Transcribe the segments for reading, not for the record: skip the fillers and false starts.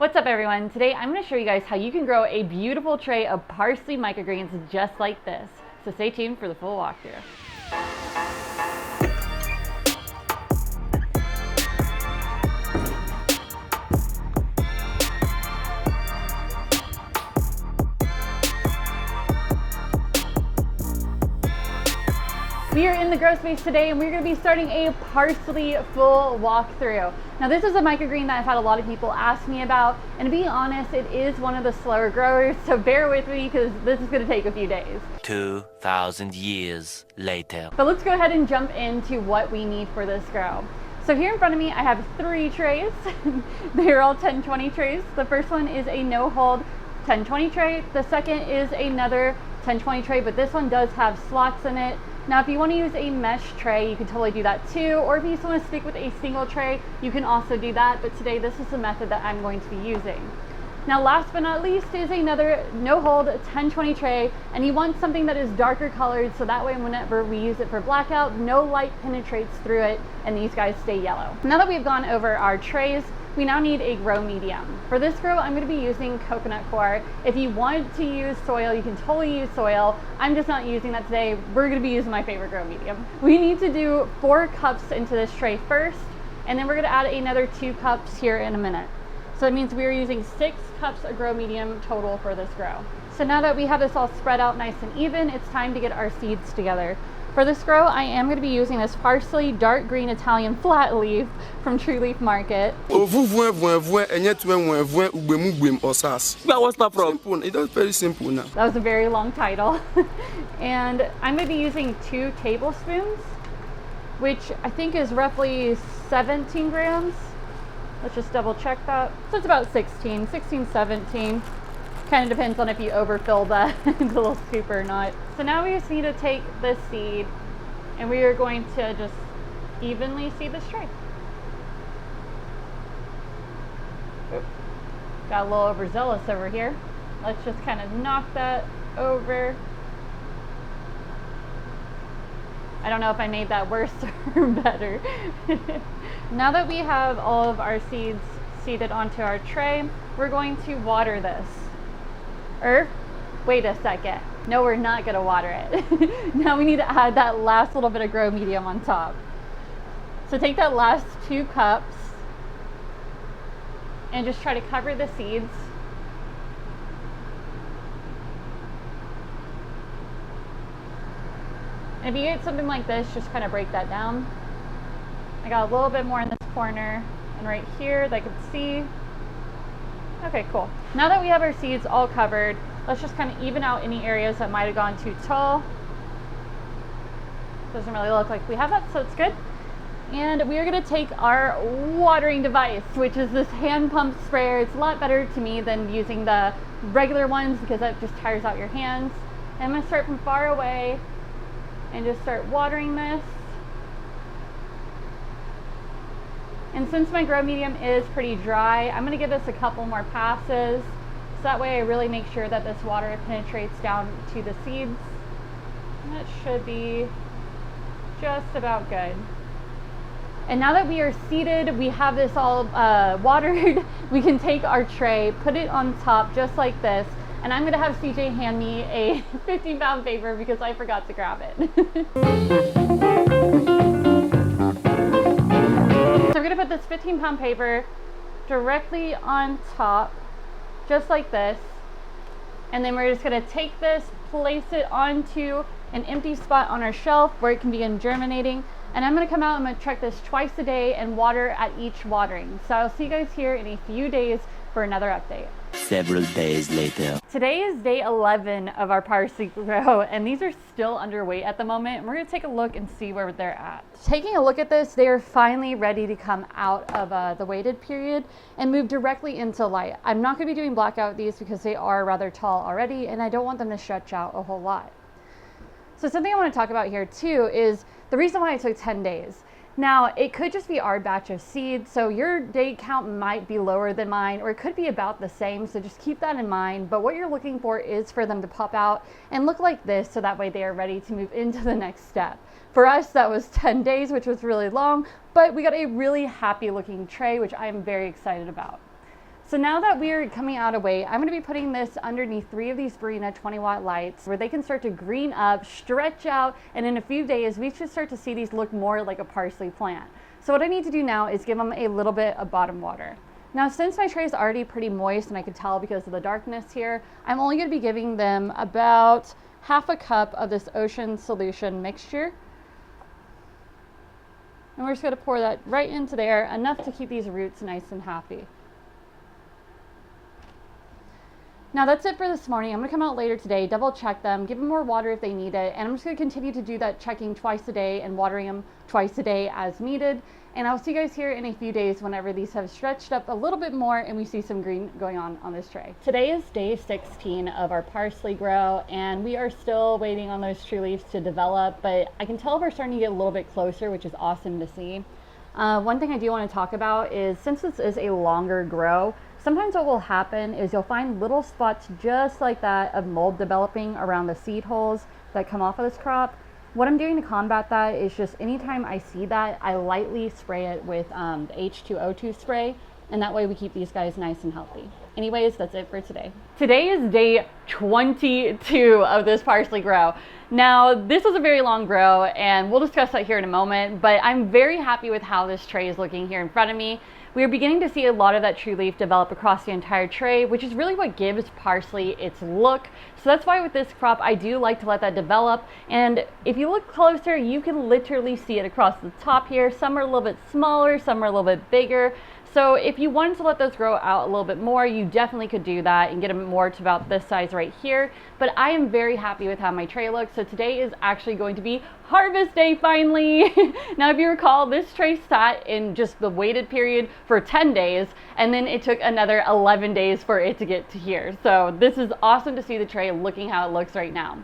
What's up everyone? Today I'm going to show you guys how you can grow a beautiful tray of parsley microgreens just like this. So stay tuned for the full walkthrough. We are in the grow space today and we're going to be starting a parsley full walkthrough. Now this is a microgreen that I've had a lot of people ask me about, and to be honest, it is one of the slower growers, so bear with me because this is going to take a few days. 2,000 years later. But let's go ahead and jump into what we need for this grow. So here in front of me I have 3 trays. They're all 10-20 trays. The first one is a no-hold 10-20 tray. The second is another 10-20 tray, but this one does have slots in it. Now if you want to use a mesh tray, you can totally do that too, or if you just want to stick with a single tray, you can also do that, but today this is the method that I'm going to be using. Now last but not least is another no-hold 10-20 tray, and you want something that is darker colored so that way whenever we use it for blackout, no light penetrates through it and these guys stay yellow. Now that we've gone over our trays, we now need a grow medium. For this grow, I'm going to be using coconut coir. If you want to use soil, you can totally use soil. I'm just not using that today. We're going to be using my favorite grow medium. We need to do 4 cups into this tray first, and then we're going to add another 2 cups here in a minute. So it means we're using 6 cups of grow medium total for this grow. So now that we have this all spread out nice and even, it's time to get our seeds together. For this grow, I am going to be using this parsley dark green Italian flat leaf from True Leaf Market. Where was that from? Simple. It is very simple now. That was a very long title. And I'm going to be using 2 tablespoons, which I think is roughly 17 grams. Let's just double check that. So it's about 16, 17. Kind of depends on if you overfill the little scoop or not. So now we just need to take this seed and we are going to just evenly seed this tray. Oop. Got a little overzealous over here. Let's just kind of knock that over. I don't know if I made that worse or better. Now that we have all of our seeds seeded onto our tray, we're going to water this. Wait a second. No, we're not going to water it. Now we need to add that last little bit of grow medium on top. So take that last 2 cups and just try to cover the seeds. And if you get something like this, just kind of break that down. I got a little bit more in this corner and right here that I could see. Okay, cool. Now that we have our seeds all covered, let's just kind of even out any areas that might have gone too tall. Doesn't really look like we have that, so it's good. And we are going to take our watering device, which is this hand pump sprayer. It's a lot better to me than using the regular ones because that just tires out your hands. And I'm going to start from far away and just start watering this. And since my grow medium is pretty dry, I'm going to give this a couple more passes. So that way I really make sure that this water penetrates down to the seeds. And that should be just about good. And now that we are seeded, we have this all watered, we can take our tray, put it on top just like this. And I'm going to have CJ hand me a 15-pound paper because I forgot to grab it. So we're going to put this 15-pound paper directly on top, just like this. And then we're just going to take this, place it onto an empty spot on our shelf where it can begin germinating. And I'm going to come out and I'm going to check this twice a day and water at each watering. So I'll see you guys here in a few days for another update. Several days later. Today is day 11 of our parsley grow, and these are still underweight at the moment. And we're going to take a look and see where they're at. Taking a look at this, they are finally ready to come out of the weighted period and move directly into light. I'm not going to be doing blackout with these because they are rather tall already, and I don't want them to stretch out a whole lot. So something I want to talk about here too is the reason why it took 10 days. Now, it could just be our batch of seeds, so your day count might be lower than mine, or it could be about the same, so just keep that in mind. But what you're looking for is for them to pop out and look like this, so that way they are ready to move into the next step. For us, that was 10 days, which was really long, but we got a really happy looking tray, which I'm very excited about. So now that we're coming out of weight, I'm going to be putting this underneath 3 of these Barina 20-watt lights where they can start to green up, stretch out, and in a few days we should start to see these look more like a parsley plant. So what I need to do now is give them a little bit of bottom water. Now, since my tray is already pretty moist, and I can tell because of the darkness here, I'm only going to be giving them about half a cup of this ocean solution mixture. And we're just going to pour that right into there, enough to keep these roots nice and happy. Now that's it for this morning. I'm going to come out later today, double check them, give them more water if they need it, and I'm just going to continue to do that checking twice a day and watering them twice a day as needed. And I'll see you guys here in a few days whenever these have stretched up a little bit more and we see some green going on this tray. Today is day 16 of our parsley grow, and we are still waiting on those true leaves to develop, but I can tell we're starting to get a little bit closer, which is awesome to see. One thing I do want to talk about is, since this is a longer grow, sometimes what will happen is you'll find little spots just like that of mold developing around the seed holes that come off of this crop. What I'm doing to combat that is just anytime I see that, I lightly spray it with the H2O2 spray, and that way we keep these guys nice and healthy. Anyways, that's it for today. Today is day 22 of this parsley grow. Now, this was a very long grow, and we'll discuss that here in a moment, but I'm very happy with how this tray is looking here in front of me. We are beginning to see a lot of that true leaf develop across the entire tray, which is really what gives parsley its look. So that's why with this crop, I do like to let that develop. And if you look closer, you can literally see it across the top here. Some are a little bit smaller, some are a little bit bigger. So if you wanted to let those grow out a little bit more, you definitely could do that and get them more to about this size right here. But I am very happy with how my tray looks. So today is actually going to be harvest day finally. Now, if you recall, this tray sat in just the waited period for 10 days, and then it took another 11 days for it to get to here. So this is awesome to see the tray looking how it looks right now.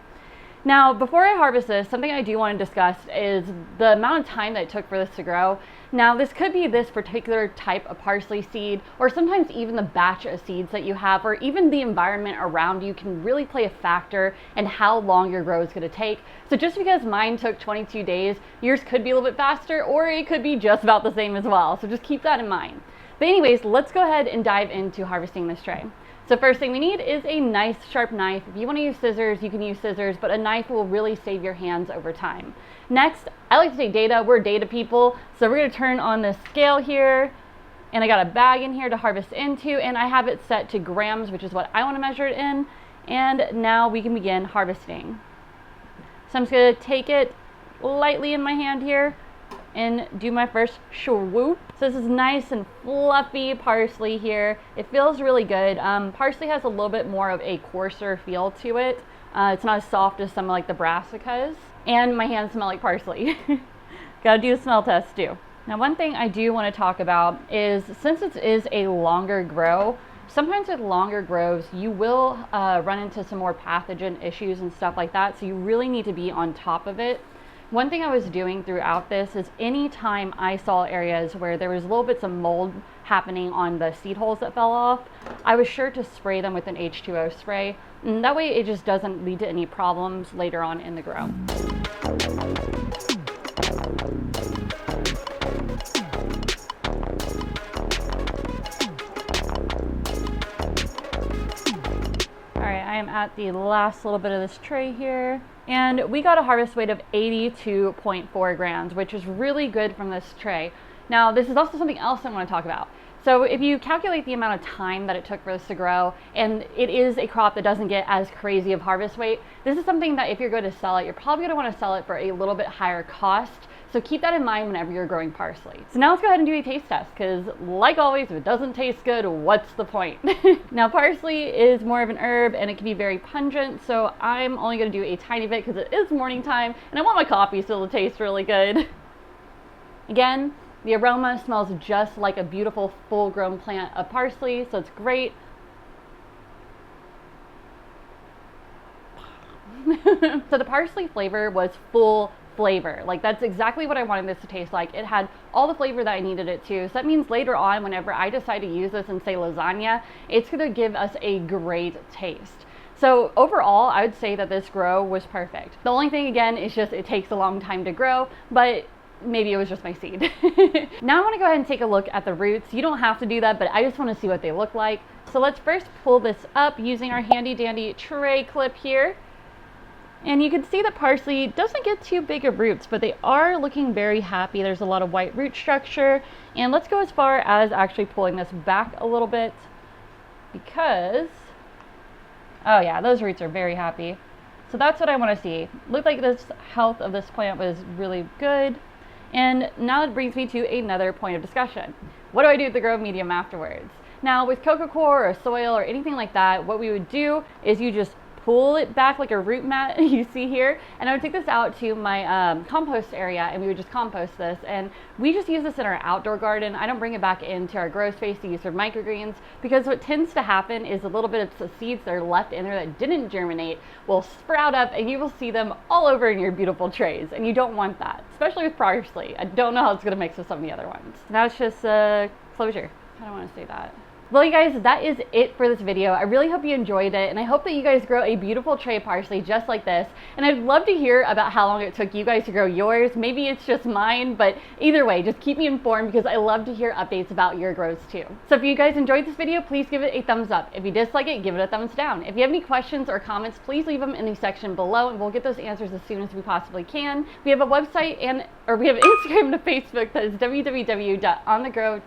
Now, before I harvest this, something I do want to discuss is the amount of time that it took for this to grow. Now, this could be this particular type of parsley seed, or sometimes even the batch of seeds that you have, or even the environment around you can really play a factor in how long your grow is going to take. So just because mine took 22 days, yours could be a little bit faster, or it could be just about the same as well. So just keep that in mind. But anyways, let's go ahead and dive into harvesting this tray. So first thing we need is a nice sharp knife. If you want to use scissors, you can use scissors, but a knife will really save your hands over time. Next, I like to take data. We're data people. So we're going to turn on this scale here, and I got a bag in here to harvest into, and I have it set to grams, which is what I want to measure it in. And now we can begin harvesting. So I'm just going to take it lightly in my hand here and do my first swoop. So this is nice and fluffy parsley here. It feels really good. Parsley has a little bit more of a coarser feel to it. It's not as soft as some like the brassicas. And my hands smell like parsley. Gotta do a smell test too. Now, one thing I do want to talk about is, since it is a longer grow, sometimes with longer grows, you will run into some more pathogen issues and stuff like that. So you really need to be on top of it. One thing I was doing throughout this is, anytime I saw areas where there was little bits of mold happening on the seed holes that fell off, I was sure to spray them with an H2O spray. And that way it just doesn't lead to any problems later on in the grow. Alright, I am at the last little bit of this tray here. And we got a harvest weight of 82.4 grams, which is really good from this tray. Now, this is also something else I want to talk about. So if you calculate the amount of time that it took for this to grow, and it is a crop that doesn't get as crazy of harvest weight, this is something that if you're going to sell it, you're probably going to want to sell it for a little bit higher cost. So keep that in mind whenever you're growing parsley. So now let's go ahead and do a taste test, because like always, if it doesn't taste good, what's the point? Now, parsley is more of an herb and it can be very pungent, so I'm only going to do a tiny bit because it is morning time and I want my coffee still to taste really good. Again, the aroma smells just like a beautiful full-grown plant of parsley, so it's great. So the parsley flavor was full flavor. Like, that's exactly what I wanted this to taste like. It had all the flavor that I needed it to. So that means later on, whenever I decide to use this in, say, lasagna, it's going to give us a great taste. So overall, I would say that this grow was perfect. The only thing, again, is just it takes a long time to grow, but maybe it was just my seed. Now I want to go ahead and take a look at the roots. You don't have to do that, but I just want to see what they look like. So let's first pull this up using our handy dandy tray clip here. And you can see that parsley doesn't get too big of roots, but they are looking very happy. There's a lot of white root structure. And let's go as far as actually pulling this back a little bit because, oh yeah, those roots are very happy. So that's what I want to see. Looked like this health of this plant was really good. And now it brings me to another point of discussion. What do I do with the grow medium afterwards? Now with Coco Coir or soil or anything like that, what we would do is you just pull it back like a root mat you see here, and I would take this out to my compost area and we would just compost this, and we just use this in our outdoor garden. I don't bring it back into our grow space to use for microgreens because what tends to happen is a little bit of the seeds that are left in there that didn't germinate will sprout up and you will see them all over in your beautiful trays, and you don't want that, especially with parsley. I don't know how it's going to mix with some of the other ones. Now it's just closure. I don't want to say that. Well, you guys, that is it for this video. I really hope you enjoyed it, and I hope that you guys grow a beautiful tray of parsley just like this. And I'd love to hear about how long it took you guys to grow yours. Maybe it's just mine, but either way, just keep me informed because I love to hear updates about your grows too. So if you guys enjoyed this video, please give it a thumbs up. If you dislike it, give it a thumbs down. If you have any questions or comments, please leave them in the section below, and we'll get those answers as soon as we possibly can. We have a website we have Instagram and a Facebook that is www.onthegrow.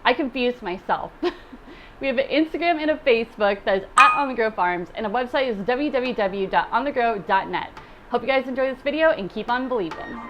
I confused myself. We have an Instagram and a Facebook that is @onthegrow.farms, and a website is www.onthegrow.net. Hope you guys enjoy this video and keep on believing.